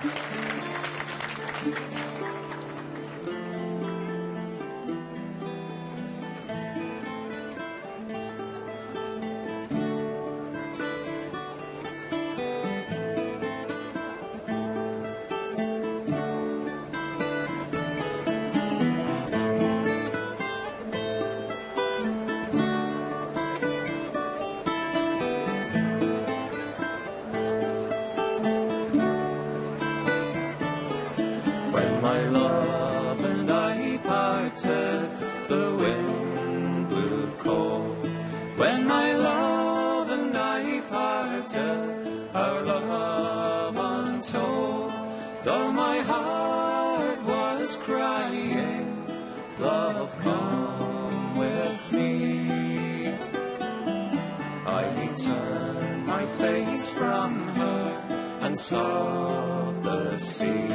When my love and I parted, the wind blew cold. When my love and I parted, our love untold. Though my heart was crying, love, come with me. I turned my face from her and saw the sea.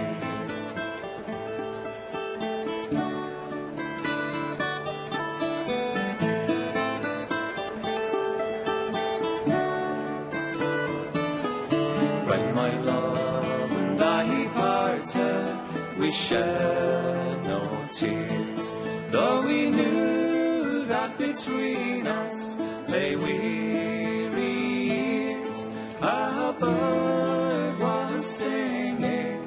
When my love and I parted, we shed no tears, though we knew that between us lay weary years. A bird was singing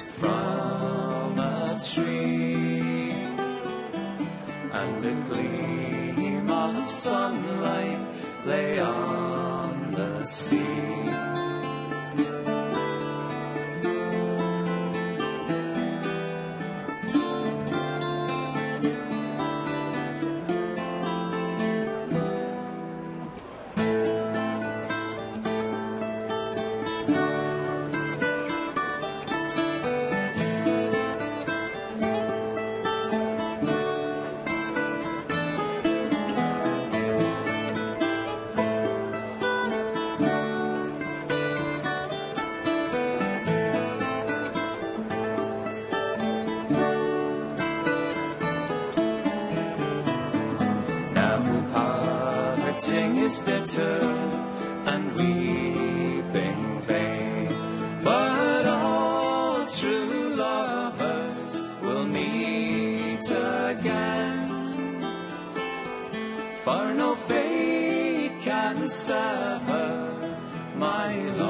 from a tree, and a gleam of sunlight lay on the sea. Is bitter and weeping vain, but all true lovers will meet again, for no fate can sever my love.